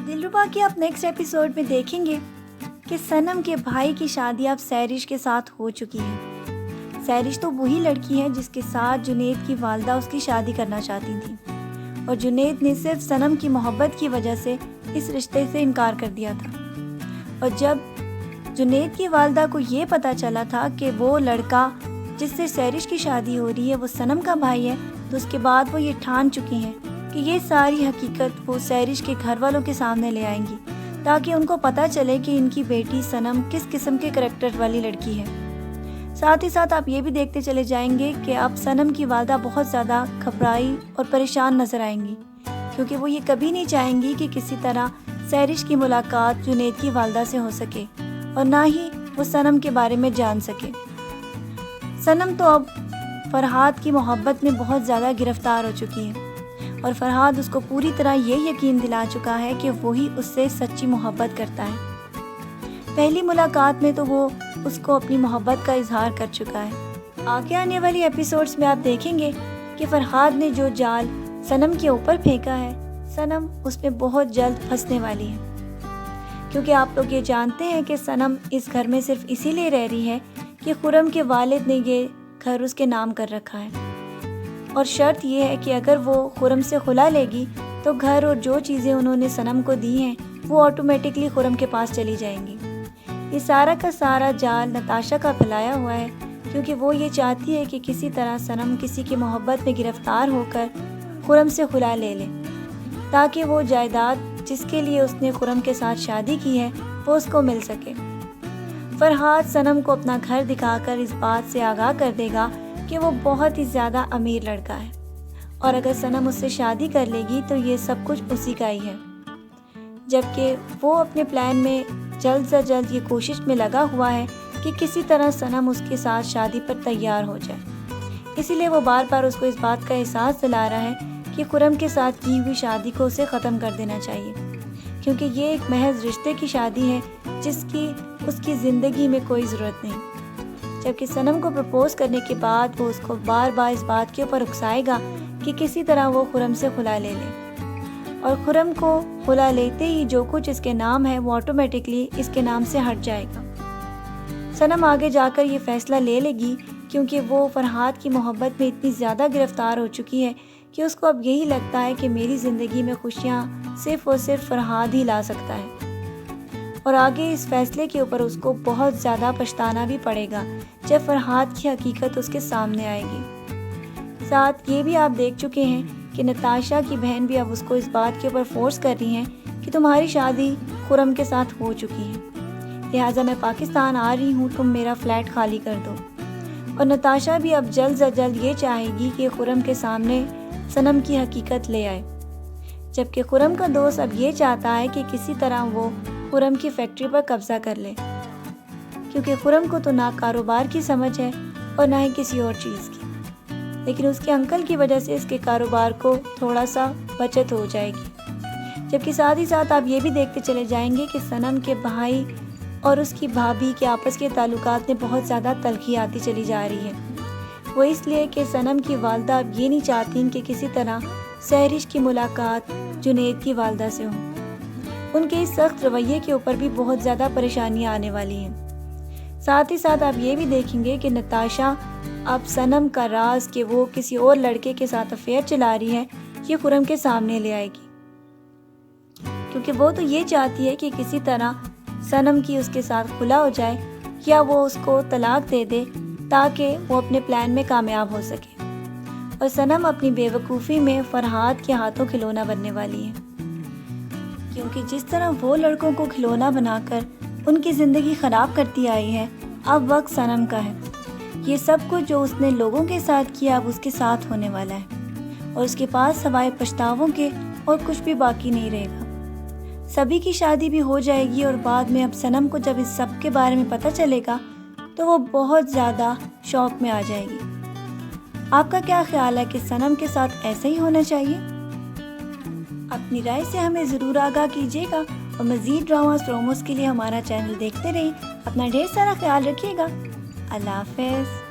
دلربا کی آپ نیکسٹ ایپیسوڈ میں دیکھیں گے کہ صنم کے بھائی کی شادی اب سحرش کے ساتھ ہو چکی ہے۔ سحرش تو وہی لڑکی ہے جس کے ساتھ جنید کی والدہ اس کی شادی کرنا چاہتی تھیں، اور جنید نے صرف صنم کی محبت کی وجہ سے اس رشتے سے انکار کر دیا تھا۔ اور جب جنید کی والدہ کو یہ پتہ چلا تھا کہ وہ لڑکا جس سے سحرش کی شادی ہو رہی ہے وہ صنم کا بھائی ہے، تو اس کے بعد وہ یہ ٹھان چکی ہیں کہ یہ ساری حقیقت وہ سحرش کے گھر والوں کے سامنے لے آئیں گی، تاکہ ان کو پتہ چلے کہ ان کی بیٹی صنم کس قسم کے کریکٹر والی لڑکی ہے۔ ساتھ ہی ساتھ آپ یہ بھی دیکھتے چلے جائیں گے کہ اب صنم کی والدہ بہت زیادہ گھبرائی اور پریشان نظر آئیں گی، کیونکہ وہ یہ کبھی نہیں چاہیں گی کہ کسی طرح سحرش کی ملاقات جنید کی والدہ سے ہو سکے، اور نہ ہی وہ صنم کے بارے میں جان سکے۔ صنم تو اب فرحاد کی محبت میں بہت زیادہ گرفتار ہو چکی ہے، اور فرحاد اس کو پوری طرح یہ یقین دلا چکا ہے کہ وہی اس سے سچی محبت کرتا ہے۔ پہلی ملاقات میں تو وہ اس کو اپنی محبت کا اظہار کر چکا ہے۔ آگے آنے والی ایپیسوڈز میں آپ دیکھیں گے کہ فرحاد نے جو جال صنم کے اوپر پھینکا ہے، صنم اس میں بہت جلد پھنسنے والی ہے، کیونکہ آپ لوگ یہ جانتے ہیں کہ صنم اس گھر میں صرف اسی لیے رہ رہی ہے کہ خرم کے والد نے یہ گھر اس کے نام کر رکھا ہے، اور شرط یہ ہے کہ اگر وہ خرم سے خلا لے گی تو گھر اور جو چیزیں انہوں نے صنم کو دی ہیں وہ آٹومیٹکلی خرم کے پاس چلی جائیں گی۔ یہ سارا کا سارا جال نتاشا کا پھیلایا ہوا ہے، کیونکہ وہ یہ چاہتی ہے کہ کسی طرح صنم کسی کی محبت میں گرفتار ہو کر خرم سے خلا لے لے، تاکہ وہ جائیداد جس کے لیے اس نے خرم کے ساتھ شادی کی ہے وہ اس کو مل سکے۔ فرحاد صنم کو اپنا گھر دکھا کر اس بات سے آگاہ کر دے گا کہ وہ بہت ہی زیادہ امیر لڑکا ہے، اور اگر صنم اس سے شادی کر لے گی تو یہ سب کچھ اسی کا ہی ہے، جبکہ وہ اپنے پلان میں جلد سے جلد یہ کوشش میں لگا ہوا ہے کہ کسی طرح صنم اس کے ساتھ شادی پر تیار ہو جائے۔ اسی لیے وہ بار بار اس کو اس بات کا احساس دلا رہا ہے کہ خرم کے ساتھ کی ہوئی شادی کو اسے ختم کر دینا چاہیے، کیونکہ یہ ایک محض رشتے کی شادی ہے جس کی اس کی زندگی میں کوئی ضرورت نہیں۔ جبکہ صنم کو پرپوز کرنے کے بعد وہ اس کو بار بار اس بات کے اوپر اکسائے گا کہ کسی طرح وہ خرم سے خلا لے لے، اور خرم کو خلا لیتے ہی جو کچھ اس کے نام ہے وہ آٹومیٹکلی اس کے نام سے ہٹ جائے گا۔ صنم آگے جا کر یہ فیصلہ لے لے گی، کیونکہ وہ فرحاد کی محبت میں اتنی زیادہ گرفتار ہو چکی ہے کہ اس کو اب یہی لگتا ہے کہ میری زندگی میں خوشیاں صرف اور صرف فرحاد ہی لا سکتا ہے، اور آگے اس فیصلے کے اوپر اس کو بہت زیادہ پچھتانا بھی پڑے گا جب فرحاد کی حقیقت اس کے سامنے آئے گی۔ ساتھ یہ بھی آپ دیکھ چکے ہیں کہ نتاشا کی بہن بھی اب اس کو اس بات کے اوپر فورس کر رہی ہیں کہ تمہاری شادی خرم کے ساتھ ہو چکی ہے، لہٰذا میں پاکستان آ رہی ہوں، تم میرا فلیٹ خالی کر دو۔ اور نتاشا بھی اب جلد سے جلد یہ چاہے گی کہ خرم کے سامنے صنم کی حقیقت لے آئے، جبکہ خرم کا دوست اب یہ چاہتا ہے کہ کسی طرح وہ خرم کی فیکٹری پر قبضہ کر لے، کیونکہ خرم کو تو نہ کاروبار کی سمجھ ہے اور نہ ہی کسی اور چیز کی، لیکن اس کے انکل کی وجہ سے اس کے کاروبار کو تھوڑا سا بچت ہو جائے گی۔ جبکہ ساتھ ہی ساتھ آپ یہ بھی دیکھتے چلے جائیں گے کہ صنم کے بھائی اور اس کی بھابھی کے آپس کے تعلقات میں بہت زیادہ تلخی آتی چلی جا رہی ہے۔ وہ اس لیے کہ صنم کی والدہ اب یہ نہیں چاہتی کہ کسی طرح سحرش کی ملاقات جنید کی والدہ سے ہو۔ ان کے اس سخت رویے کے اوپر بھی بہت زیادہ پریشانیاں آنے والی ہیں۔ ساتھ ہی ساتھ آپ یہ بھی دیکھیں گے کہ نتاشا اب صنم کا راز کہ وہ کسی اور لڑکے کے ساتھ افیئر چلا رہی ہے یہ خرم کے سامنے لے آئے گی، کیونکہ وہ تو یہ چاہتی ہے کہ کسی طرح صنم کی اس کے ساتھ خلا ہو جائے یا وہ اس کو طلاق دے دے تاکہ وہ اپنے پلان میں کامیاب ہو سکے، اور صنم اپنی بے وقوفی میں فرحاد کے ہاتھوں کھلونا بننے والی ہے، کیونکہ جس طرح وہ لڑکوں کو کھلونا بنا کر ان کی زندگی خراب کرتی آئی ہے، اب وقت صنم کا ہے۔ یہ سب کچھ جو اس نے لوگوں کے ساتھ کیا اب اس کے ساتھ ہونے والا ہے، اور اس کے پاس سوائے پچھتاووں کے اور کچھ بھی باقی نہیں رہے گا۔ سبھی کی شادی بھی ہو جائے گی، اور بعد میں اب صنم کو جب اس سب کے بارے میں پتہ چلے گا تو وہ بہت زیادہ شوق میں آ جائے گی۔ آپ کا کیا خیال ہے کہ صنم کے ساتھ ایسا ہی ہونا چاہیے؟ اپنی رائے سے ہمیں ضرور آگاہ کیجیے گا، اور مزید ڈراماز پروموز کے لیے ہمارا چینل دیکھتے رہیں۔ اپنا ڈھیر سارا خیال رکھیے گا۔ اللہ حافظ۔